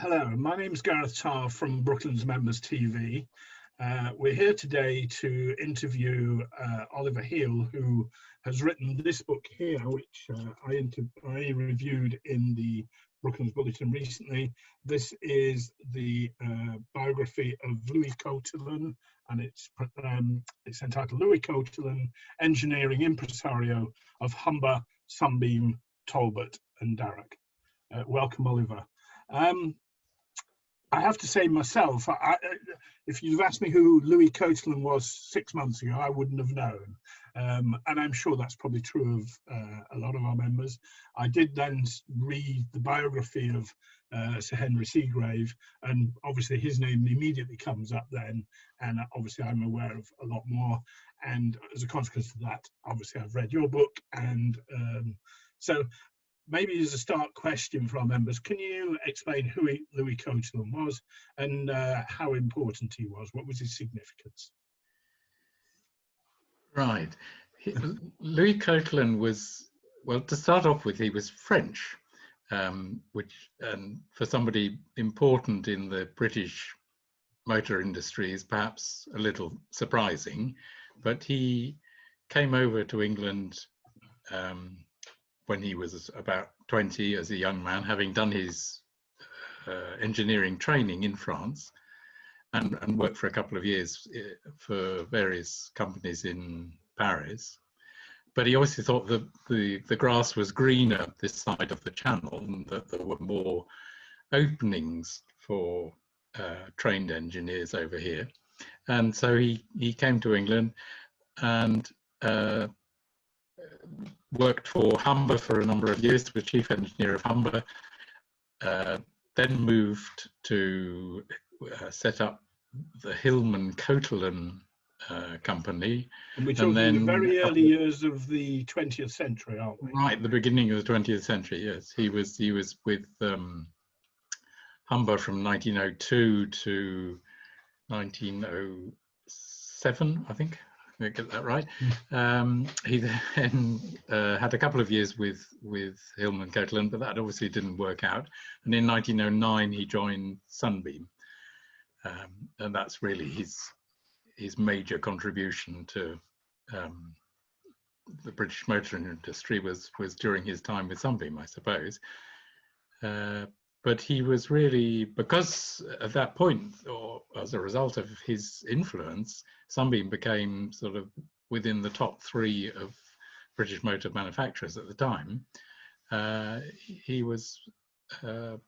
Hello, my name is Gareth Tarr from Brooklands Members TV. We're here today to interview Oliver Heal, who has written this book here, which I reviewed in the Brooklands Bulletin recently. This is the biography of Louis Coatalen, and it's entitled Louis Coatalen, Engineering Impresario of Humber, Sunbeam, Talbot and Darragh. Welcome, Oliver. I have to say myself, if you'd asked me who Louis Coatalen was 6 months ago, I wouldn't have known. And I'm sure that's probably true of a lot of our members. I did then read the biography of Sir Henry Seagrave, and obviously his name immediately comes up then, and obviously I'm aware of a lot more. And as a consequence of that, obviously I've read your book, and so maybe as a start question for our members, can you explain who Louis Coatalen was and how important he was? What was his significance? Right. Louis Coatalen was, well, to start off with, he was French, which for somebody important in the British motor industry is perhaps a little surprising, but he came over to England when he was about 20 as a young man, having done his engineering training in France and worked for a couple of years for various companies in Paris. But he obviously thought that the grass was greener this side of the channel and that there were more openings for trained engineers over here. And so he came to England and worked for Humber for a number of years, was chief engineer of Humber, then moved to set up the Hillman Coatalen company. And we're talking the very early years of the 20th century, aren't we? Right, the beginning of the 20th century, yes. He was with Humber from 1902 to 1907, I think. I get that right. He then had a couple of years with Hillman Coatalen, but that obviously didn't work out. And in 1909, he joined Sunbeam, and that's really his major contribution to the British motor industry was during his time with Sunbeam, I suppose. But he was really, because at that point, or as a result of his influence, Sunbeam became sort of within the top three of British motor manufacturers at the time. He was a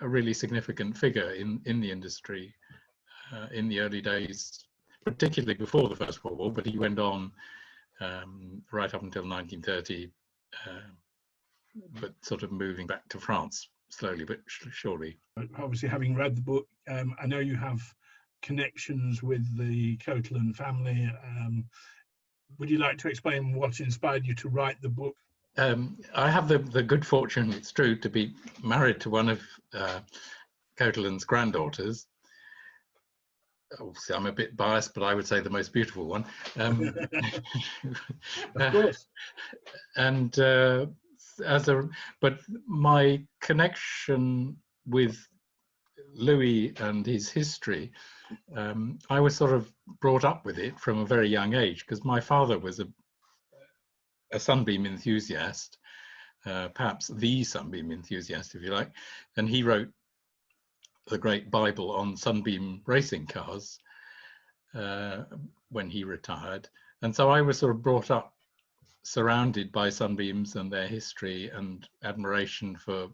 really significant figure in the industry in the early days, particularly before the First World War, but he went on right up until 1930, but sort of moving back to France slowly but surely. Obviously, having read the book, I know you have connections with the Coatalen family. Would you like to explain what inspired you to write the book? I have the good fortune, it's true, to be married to one of Coatalen's granddaughters. Obviously, I'm a bit biased, but I would say the most beautiful one. Of course. And but my connection with Louis and his history, I was sort of brought up with it from a very young age, because my father was a Sunbeam enthusiast, perhaps the Sunbeam enthusiast, if you like, and he wrote the great Bible on Sunbeam racing cars when he retired. And so I was sort of brought up surrounded by Sunbeams and their history and admiration for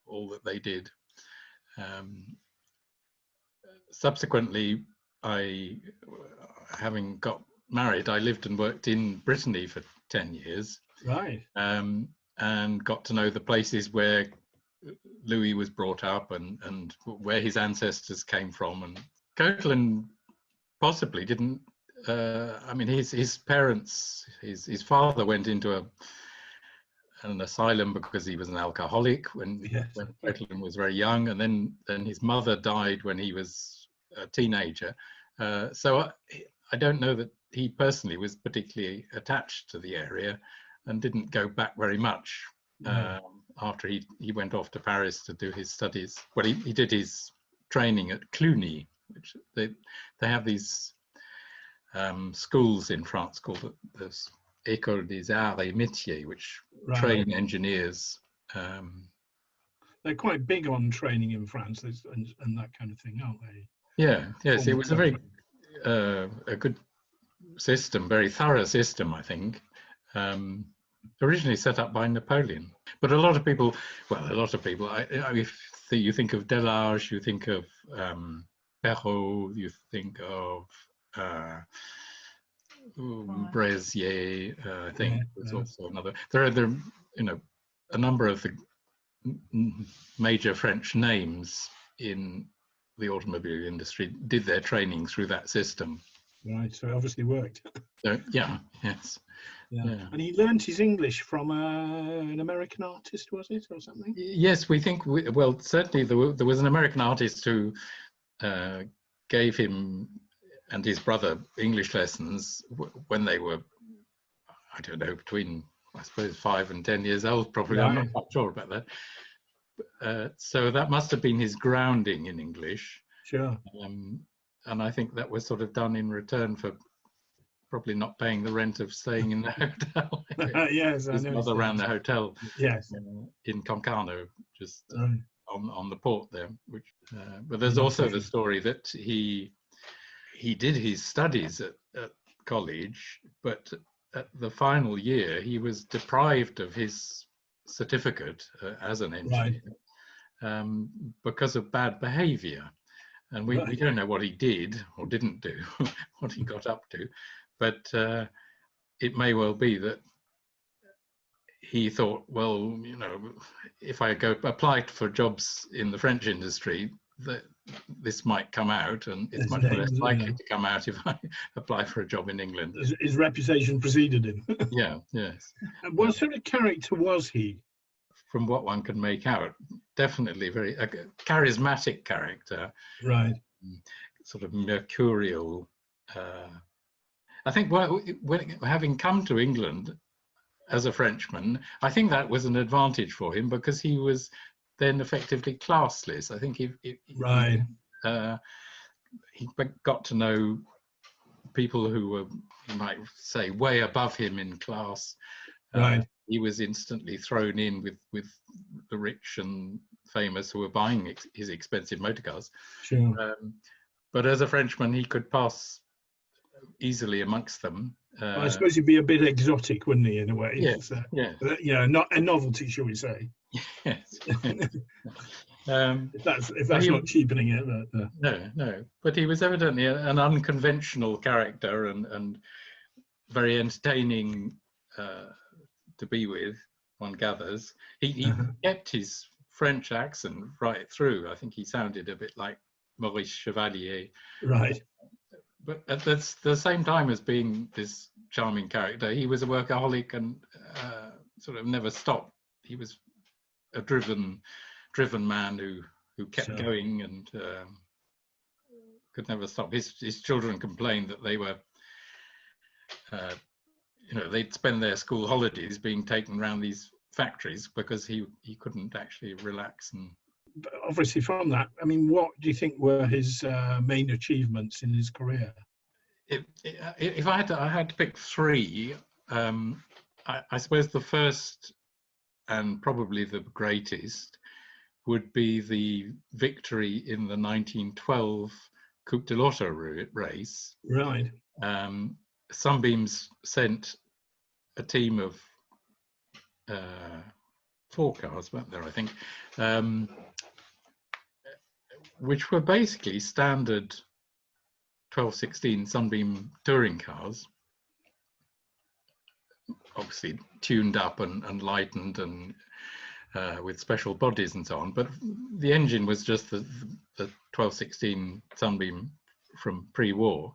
all that they did. Subsequently, having got married, I lived and worked in Brittany for 10 years. Right. And got to know the places where Louis was brought up and where his ancestors came from. And Coatalen possibly didn't, I mean, his parents, his father went into an asylum because he was an alcoholic when Coatalen was very young, and then his mother died when he was a teenager. So I don't know that he personally was particularly attached to the area and didn't go back very much after he went off to Paris to do his studies. Well, he did his training at Cluny, which they have these schools in France called the École des Arts et Métiers, which train engineers. They're quite big on training in France and that kind of thing, aren't they? Yeah, yes, it was a very a good system, very thorough system, I think. Originally set up by Napoleon, but a lot of people, if you think of Delage, you think of Perrault, you think of Brezier, I think was also another. There are a number of the major French names in the automobile industry did their training through that system. Right, so it obviously worked. So, yeah, yes. Yeah. And he learned his English from an American artist, was it, or something? Yes, we think, well, certainly there was an American artist who gave him and his brother English lessons when they were, I don't know, between, I suppose, 5 and 10 years old, probably. Right. I'm not quite sure about that. So that must have been his grounding in English. Sure. And I think that was sort of done in return for probably not paying the rent of staying in the hotel. Yes, his mother ran the hotel. Yes. In Concarneau, just right. on the port there. Which, but there's also the story that he did his studies at college, but at the final year he was deprived of his certificate as an engineer, right. Because of bad behaviour. And we don't know what he did or didn't do, what he got up to, but it may well be that he thought, well, if I go apply for jobs in the French industry, that this might come out, and it's much less likely to come out if I apply for a job in England. His reputation preceded him. Yeah, yes. And what sort of character was he? From what one can make out, definitely very a charismatic character. Right. Sort of mercurial. I think when having come to England as a Frenchman, I think that was an advantage for him because he was then effectively classless. I think he got to know people who were, you might say, way above him in class. Right. He was instantly thrown in with the rich and famous who were buying his expensive motor cars. Sure. But as a Frenchman, he could pass easily amongst them. I suppose he'd be a bit exotic, wouldn't he, in a way? Yes. Not a novelty, shall we say? Yes. If that's not cheapening it. But, No. But he was evidently an unconventional character and very entertaining to be with, one gathers. He kept his French accent right through. I think he sounded a bit like Maurice Chevalier. Right. But at the same time as being this charming character, he was a workaholic and sort of never stopped. He was a driven man who kept going and could never stop. His children complained that they were they'd spend their school holidays being taken around these factories because he couldn't actually relax. And but obviously from that, I mean, what do you think were his main achievements in his career? If I had to pick three, I suppose the first and probably the greatest would be the victory in the 1912 Coupe de l'Auto race. Right. Sunbeam's sent a team of 4 cars, weren't there, I think, which were basically standard 1216 Sunbeam touring cars, obviously tuned up and lightened and with special bodies and so on. But the engine was just the 1216 Sunbeam from pre-war.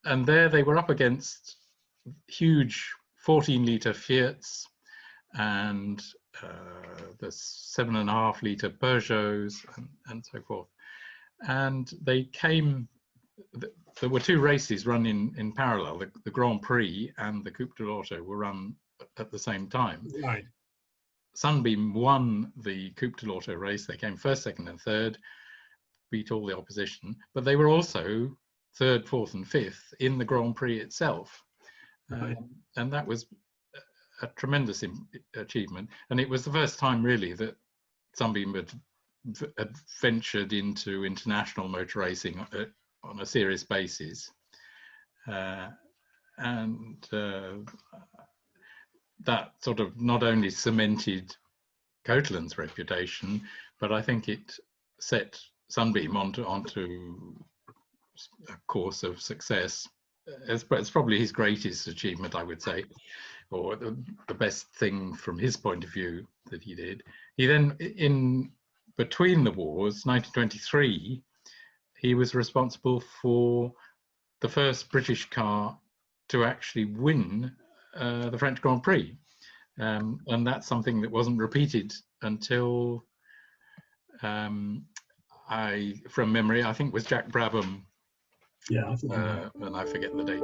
And there they were up against huge 14-litre Fiats and the 7.5-litre Peugeots and so forth. And they came, there were 2 races run in parallel. The Grand Prix and the Coupe de l'Auto were run at the same time. Right. Sunbeam won the Coupe de l'Auto race. They came first, second, and third, beat all the opposition, but they were also third, fourth, and fifth in the Grand Prix itself. And that was a tremendous achievement. And it was the first time really that Sunbeam had ventured into international motor racing on a serious basis. And that sort of not only cemented Coatalen's reputation, but I think it set Sunbeam onto a course of success. It's probably his greatest achievement, I would say, or the best thing from his point of view that he did. He then, in between the wars, 1923, he was responsible for the first British car to actually win the French Grand Prix. And that's something that wasn't repeated until, from memory, I think it was Jack Brabham. Yeah, and I forget the date.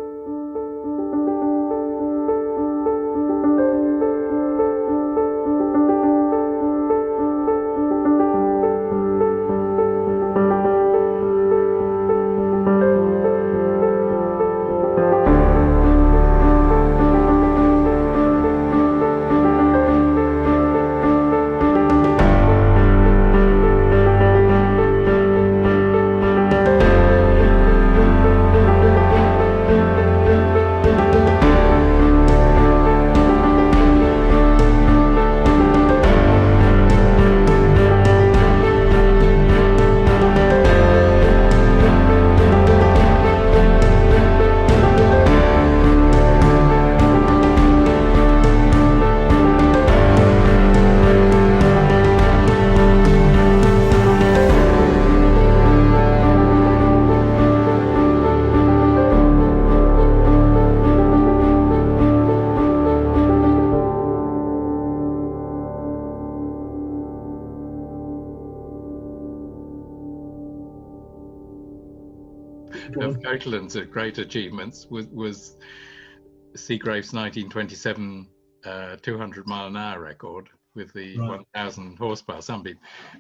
Of Coatalen's great achievements was Seagrave's 1927 200-mile-an-hour record with the 1,000 horsepower Sunbeam.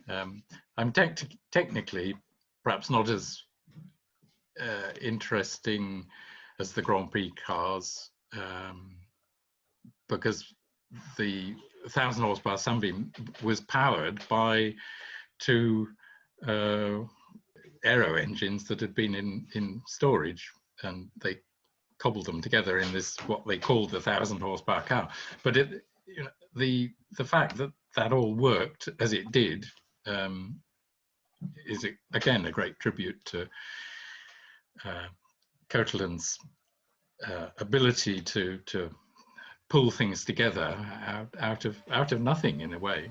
I'm technically perhaps not as interesting as the Grand Prix cars, because the 1,000 horsepower Sunbeam was powered by two aero-engines that had been in storage, and they cobbled them together in this what they called the 1,000 horsepower car. But the fact that that all worked as it did is again a great tribute to Coatalen's ability to pull things together out of nothing, in a way.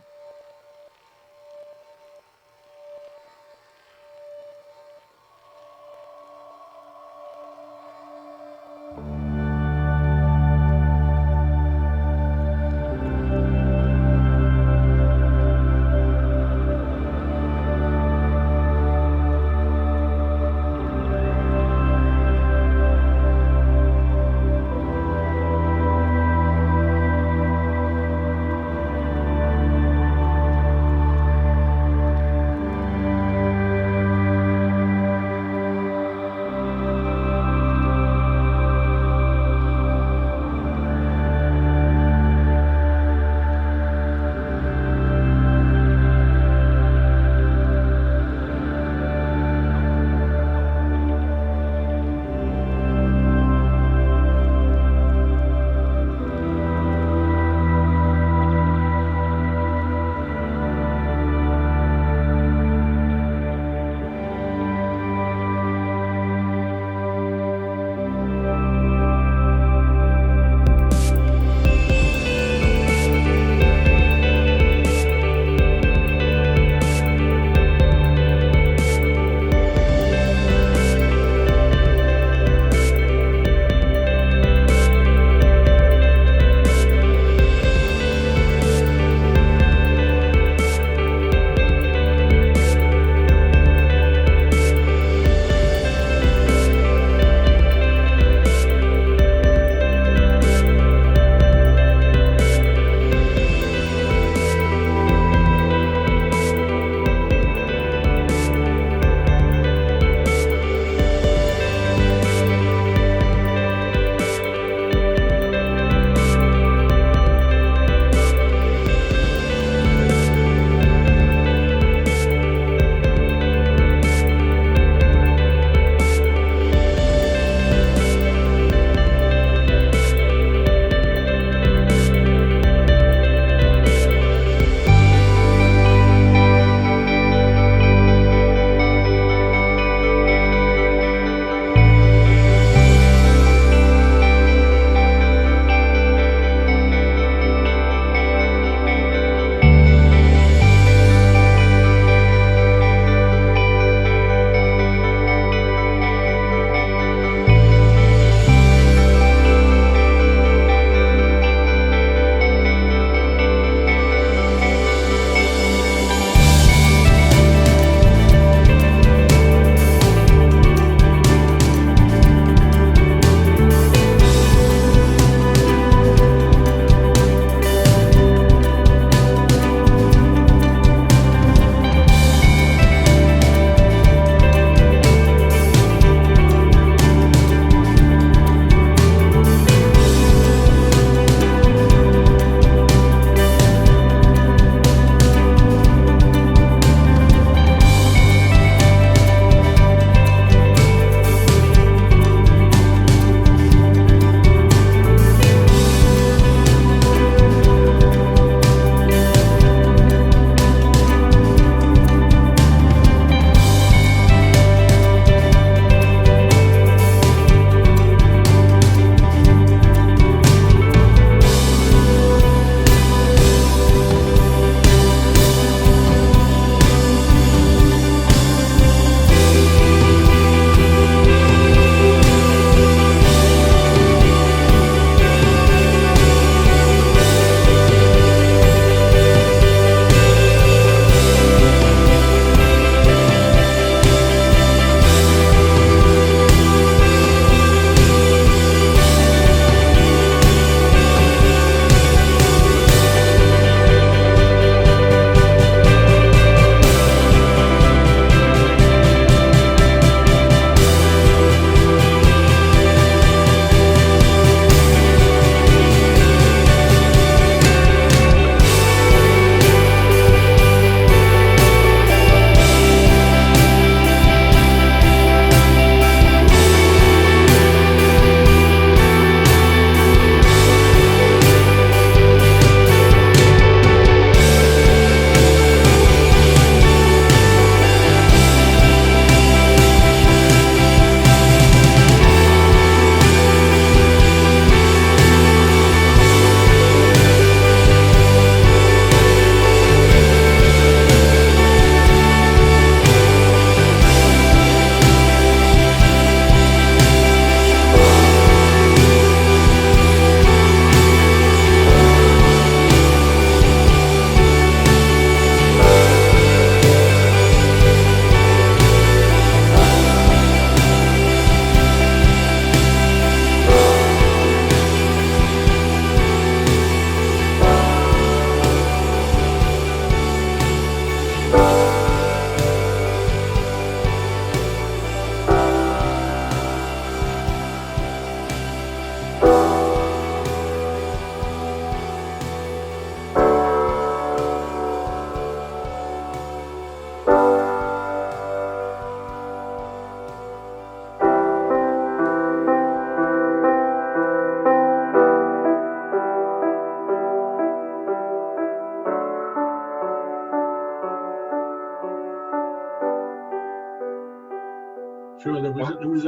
Sure, there was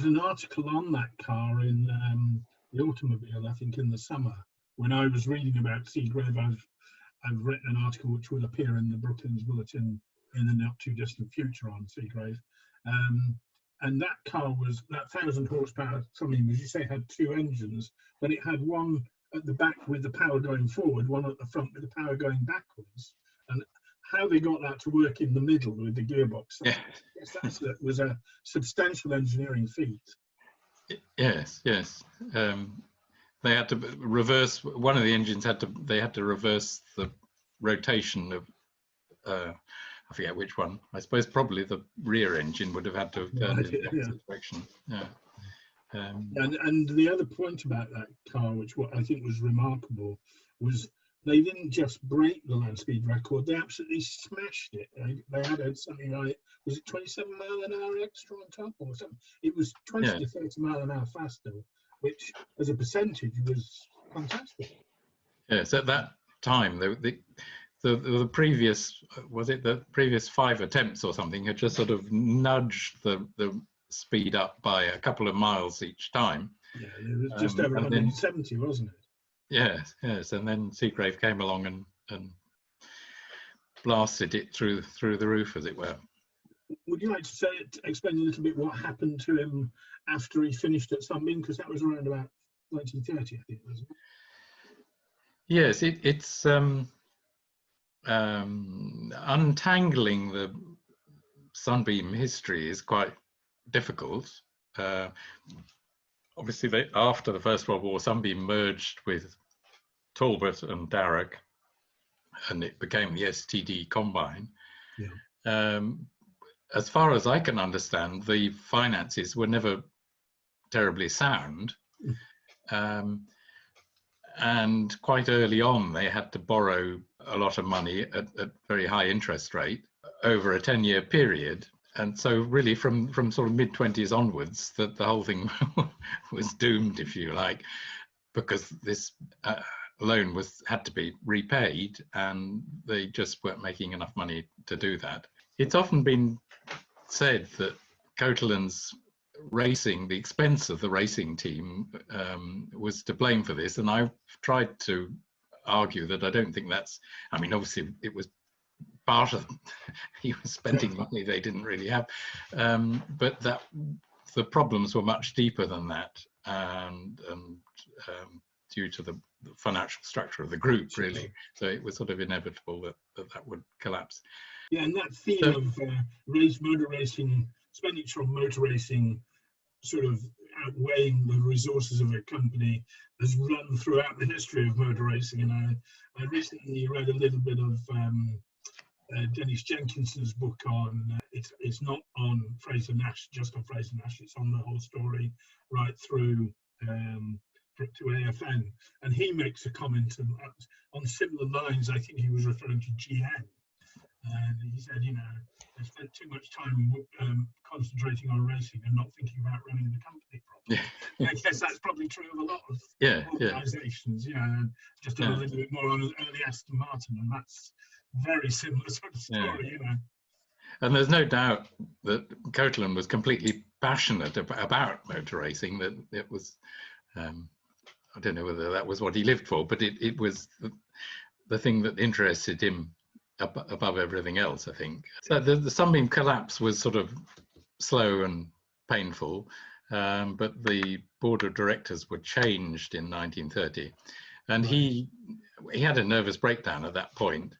an article on that car in the Automobile, I think, in the summer. When I was reading about Seagrave, I've written an article which will appear in the Brooklands Bulletin in the not too distant future on Seagrave. And that car was, that 1,000 horsepower Sunbeam, as you say, had two engines, but it had one at the back with the power going forward, one at the front with the power going backwards. And how they got that to work in the middle with the gearbox, Yeah. that was a substantial engineering feat. Yes, yes. They had to reverse, one of the engines they had to reverse the rotation of, I forget which one. I suppose probably the rear engine would have had to have turned in the opposite direction. Yeah. And the other point about that car, which what I think was remarkable, was they didn't just break the land speed record, they absolutely smashed it. They had something like, was it 27 mile an hour extra on top or something? It was 20 to 30 mile an hour faster, which as a percentage was fantastic. Yes, at that time, the previous, was it the previous 5 attempts or something, had just sort of nudged the speed up by a couple of miles each time. Yeah, it was just over 170, wasn't it? Yes, yes, and then Seagrave came along and blasted it through the roof, as it were. Would you like to explain a little bit what happened to him after he finished at Sunbeam? Because that was around about 1930, I think, wasn't it? Yes, it's untangling the Sunbeam history is quite difficult. Obviously, after the First World War, Sunbeam merged with Talbot and Darragh, and it became the STD Combine. Yeah. As far as I can understand, the finances were never terribly sound. And quite early on, they had to borrow a lot of money at very high interest rate over a 10-year period. And so really from sort of mid-20s onwards, the whole thing was doomed, if you like, because this loan had to be repaid, and they just weren't making enough money to do that. It's often been said that Coatalen's racing, the expense of the racing team was to blame for this, and I've tried to argue that I don't think that's, I mean, obviously it was part of, he was spending money they didn't really have, but that the problems were much deeper than that, and due to the financial structure of the group, really. So it was sort of inevitable that would collapse. Yeah, and that theme of motor racing, expenditure on motor racing, sort of outweighing the resources of a company, has run throughout the history of motor racing. And I recently read a little bit of Dennis Jenkinson's book on, it's not on Fraser-Nash, just on Fraser-Nash, it's on the whole story right through to AFN. And he makes a comment on similar lines. I think he was referring to GM. And he said, you know, they spent too much time concentrating on racing and not thinking about running the company properly. Yeah. I guess that's probably true of a lot of organisations, you know, and just a little bit more on early Aston Martin, and that's very similar sort of story, you know. And there's no doubt that Coatalen was completely passionate about motor racing, that it was, I don't know whether that was what he lived for, but it was the thing that interested him above everything else, I think. So the Sunbeam collapse was sort of slow and painful, but the board of directors were changed in 1930, and he had a nervous breakdown at that point,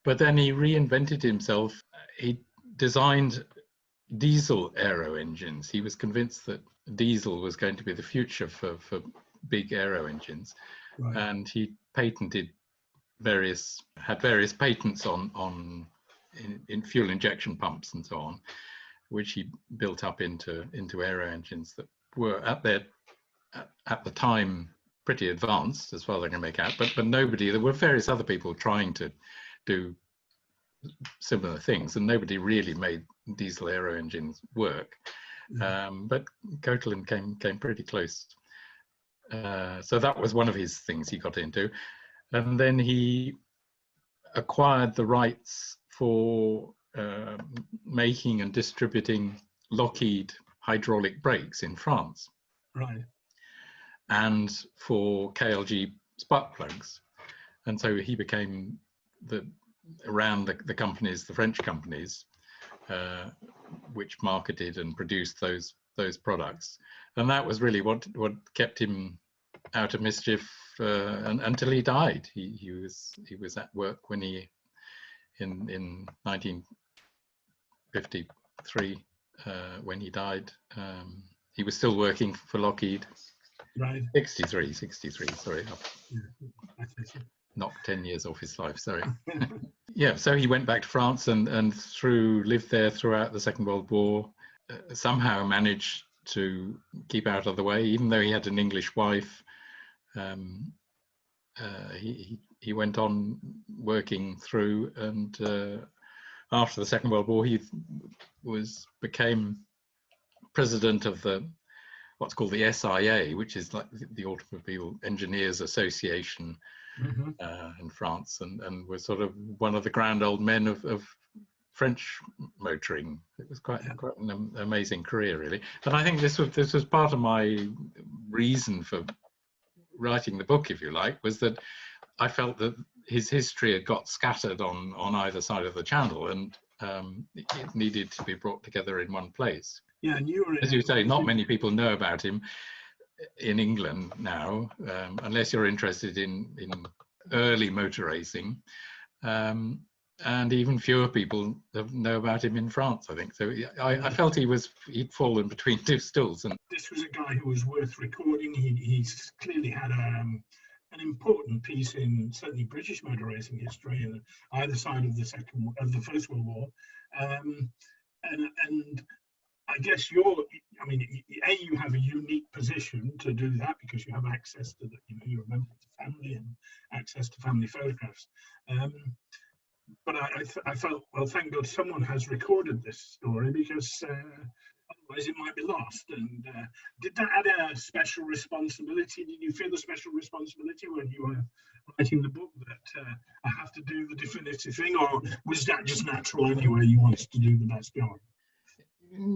but then he reinvented himself. He designed diesel aero engines. He was convinced that diesel was going to be the future for big aero engines, and he patented had various patents on fuel injection pumps and so on, which he built up into aero engines that were at the time pretty advanced as far as I can make out, but there were various other people trying to do similar things, and nobody really made diesel aero engines work. But Coatalen came pretty close. So that was one of his things he got into. And then he acquired the rights for making and distributing Lockheed Hydraulic Brakes in France, Right. and for KLG spark plugs. And so he became around the companies, the French companies, which marketed and produced those products. And that was really what kept him out of mischief until he died. He was at work when he in 1953 when he died. He was still working for Lockheed. Right. 63, sorry. Yeah. Knocked 10 years off his life, sorry. Yeah, so he went back to France and lived there throughout the Second World War, somehow managed to keep out of the way, even though he had an English wife. He went on working through, and after the Second World War, he became president of what's called the SIA, which is like the Automobile Engineers Association in France, and was sort of one of the grand old men of French motoring. It was quite an amazing career, really. And I think this was part of my reason for writing the book, if you like, was that I felt that his history had got scattered on either side of the channel, and it needed to be brought together in one place. Yeah, and as you say, not many people know about him in England now, unless you're interested in early motor racing, and even fewer people know about him in France, I think. So I felt he'd fallen between two stools. And this was a guy who was worth recording. He's clearly had an important piece in certainly British motor racing history, and either side of the First World War, and I guess you have a unique position to do that because you have access to you're a member of the family and access to family photographs. But I felt, well, thank God someone has recorded this story, because otherwise it might be lost. And did that add a special responsibility? Did you feel a special responsibility when you were writing the book that I have to do the definitive thing, or was that just natural anyway? You wanted to do the best job?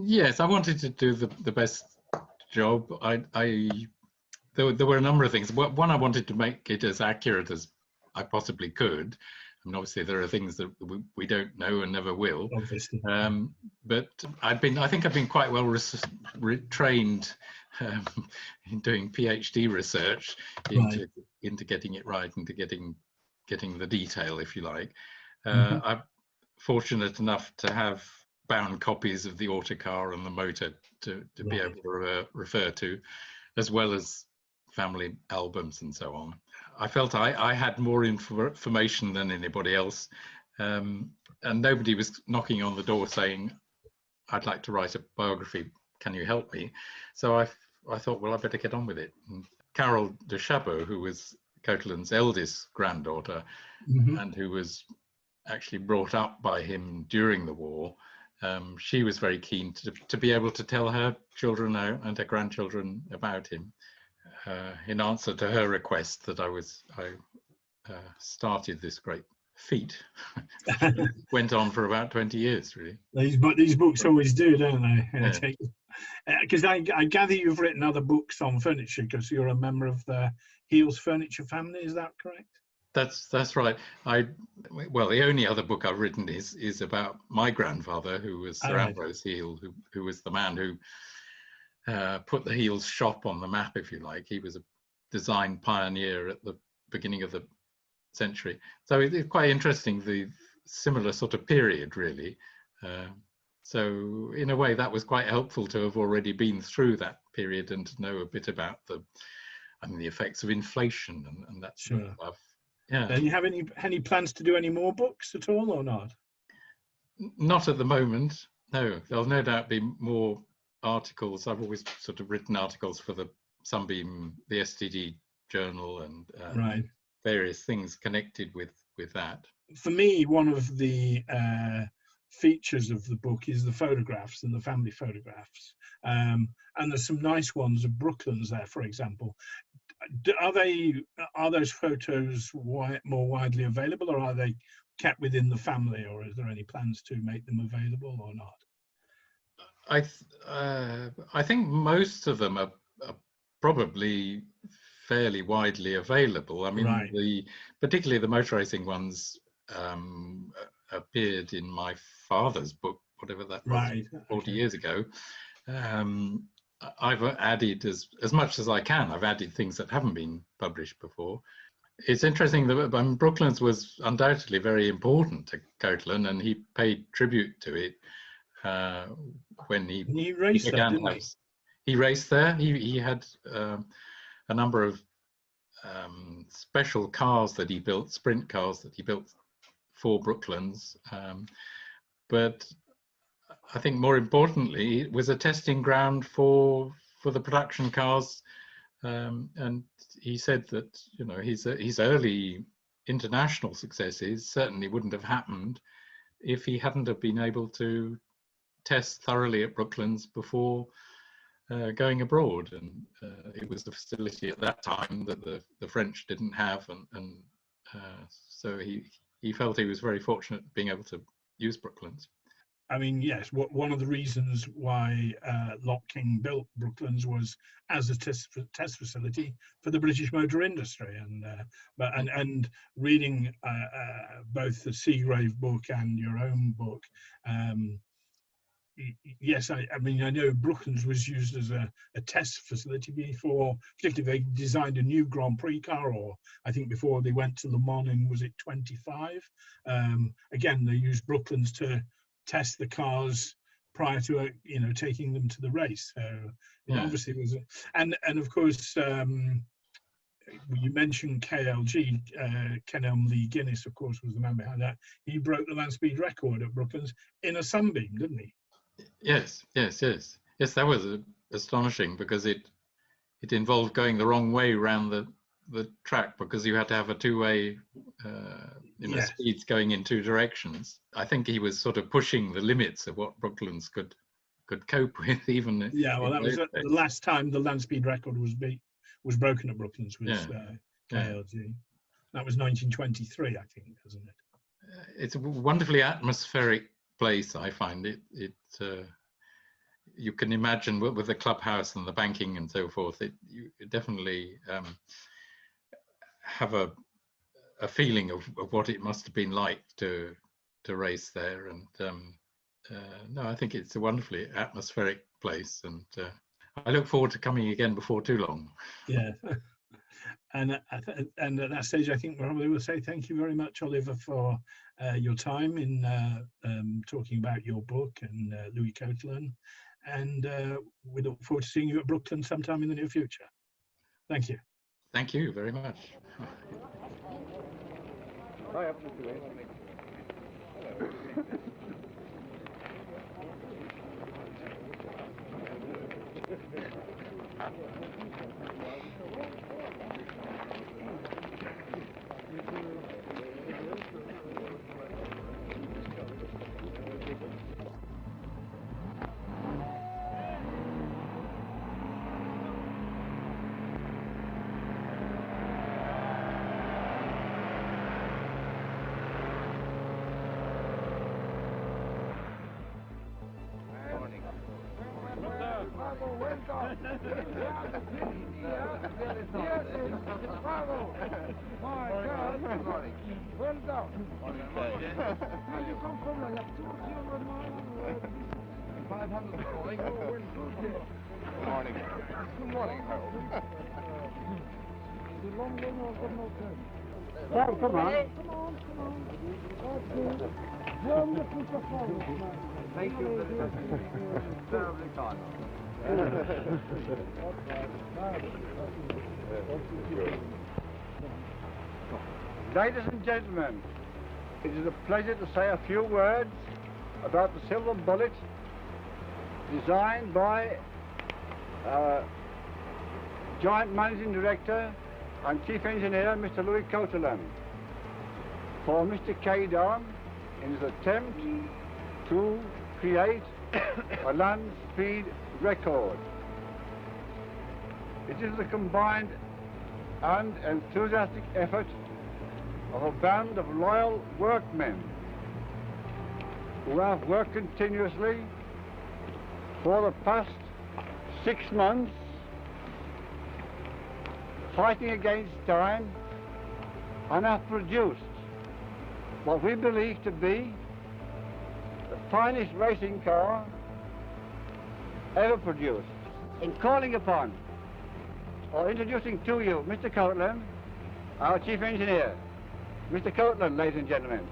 Yes, I wanted to do the best job. There were a number of things. One, I wanted to make it as accurate as I possibly could. I mean, obviously there are things that we don't know and never will. Obviously. But I think I've been quite well trained in doing PhD research into getting it right, into getting the detail, if you like. I'm fortunate enough to have bound copies of the autocar and the motor to be able to refer to, as well as family albums and so on. I felt I had more information than anybody else, and nobody was knocking on the door saying, I'd like to write a biography, can you help me? So I thought, well, I better get on with it. And Carol de Chabot, who was Coatalen's eldest granddaughter, and who was actually brought up by him during the war, she was very keen to be able to tell her children and her grandchildren about him. In answer to her request that I started this great feat. Went on for about 20 years, really. These books always do, don't they? Yeah. Because I gather you've written other books on furniture, because you're a member of the Heels Furniture family, is that correct? That's right. Well, the only other book I've written is about my grandfather, who was Sir Ambrose Heel, who was the man who put the Heels shop on the map, if you like. He was a design pioneer at the beginning of the century. So it's quite interesting, the similar sort of period, really. So in a way, that was quite helpful to have already been through that period and to know a bit about the effects of inflation and that sort of stuff. Yeah. Do you have any plans to do any more books at all, or not? Not at the moment, no. There'll no doubt be more articles. I've always sort of written articles for the Sunbeam, the STD journal, and various things connected with that. For me, one of the features of the book is the photographs and the family photographs, and there's some nice ones of Brooklands there, for example. Are those photos more widely available, or are they kept within the family, or is there any plans to make them available or not? I think most of them are probably fairly widely available. I mean, Right. particularly the motor racing ones appeared in my father's book, whatever that was, Right. 40 Okay. years ago. I've added as much as I can. I've added things that haven't been published before. It's interesting that Brooklands was undoubtedly very important to Coatalen, and he paid tribute to it when He raced there, began didn't he? He raced there. He had a number of special cars that he built, sprint cars that he built for Brooklands. But I think more importantly, it was a testing ground for the production cars. And he said that, you know, his early international successes certainly wouldn't have happened if he hadn't have been able to test thoroughly at Brooklands before going abroad. And it was the facility at that time that the French didn't have, and so he felt he was very fortunate being able to use Brooklands. I mean, yes, one of the reasons why Lockheed built Brooklands was as a test facility for the British motor industry. And reading both the Seagrave book and your own book, yes, I mean, I know Brooklands was used as a test facility before, particularly they designed a new Grand Prix car, or I think before they went to Le Mans in, was it 25? Again, they used Brooklands to test the cars prior to taking them to the race. So it obviously was, and of course you mentioned KLG, Kenelm Lee Guinness, of course, was the man behind that. He broke the land speed record at Brooklands in a Sunbeam, didn't he? Yes. That was astonishing, because it involved going the wrong way around the track, because you had to have a two-way speeds going in two directions. I think he was sort of pushing the limits of what Brooklands could cope with, even. Yeah, well, that was the last time the land speed record was broken at Brooklands, was KLG. That was 1923, I think, isn't it? It's a wonderfully atmospheric place, I find it. You can imagine with the clubhouse and the banking and so forth, you definitely have a feeling of what it must have been like to race there. And no, I think it's a wonderfully atmospheric place, and I look forward to coming again before too long. Yeah. And at that stage, I think probably we'll say thank you very much, Oliver, for your time in talking about your book and Louis Coatalen. And we look forward to seeing you at Brooklands sometime in the near future. Thank you. Thank you very much. Thank you. Terribly kind. Ladies and gentlemen, it is a pleasure to say a few words about the Silver Bullet, designed by Joint Managing Director and Chief Engineer Mr. Louis Coatalen, for Mr. Coatalen in his attempt to create a land speed record. It is the combined and enthusiastic effort of a band of loyal workmen who have worked continuously for the past 6 months, fighting against time, and have produced what we believe to be the finest racing car ever produced. In calling upon or introducing to you Mr. Coatalen, our chief engineer. Mr. Coatalen, ladies and gentlemen.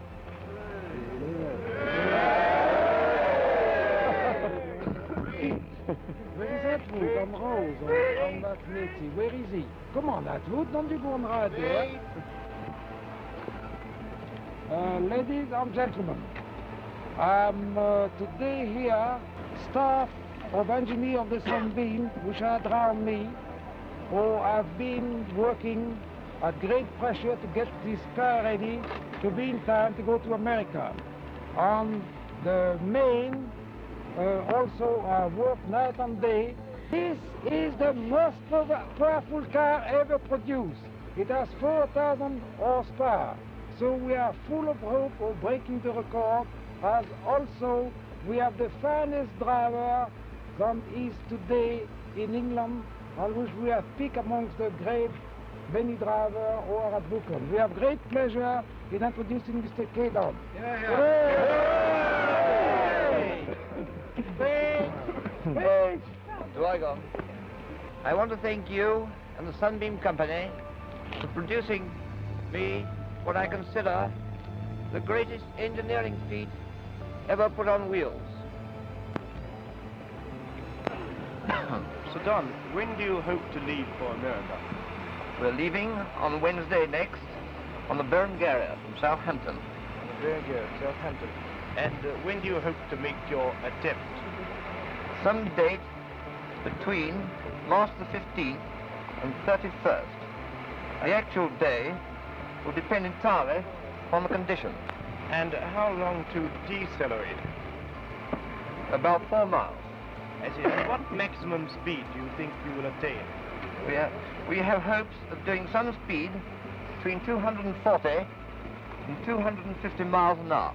Where is Atwood? I'm Rose, on that meeting. Where is he? Come on, Atwood, don't you go on radio. Ladies and gentlemen, I'm today here, staff of engineer of the Sunbeam, which had around me, who have been working at great pressure to get this car ready to be in time to go to America. On the main, also work night and day. This is the most powerful car ever produced. It has 4,000 horsepower. So we are full of hope of breaking the record, as also we have the finest driver that is today in England, and which we have picked amongst the great many drivers who are at Brooklyn. We have great pleasure in introducing Mr. Coatalen. Do I go? I want to thank you and the Sunbeam Company for producing me what I consider the greatest engineering feat ever put on wheels. So Don, when do you hope to leave for America? We're leaving on Wednesday next on the Berengaria from Southampton. Very good, Southampton. And when do you hope to make your attempt? Some date between March the 15th and 31st. The actual day will depend entirely on the conditions. And how long to decelerate? About 4 miles. I see. And what maximum speed do you think you will attain? We have hopes of doing some speed between 240 and 250 miles an hour.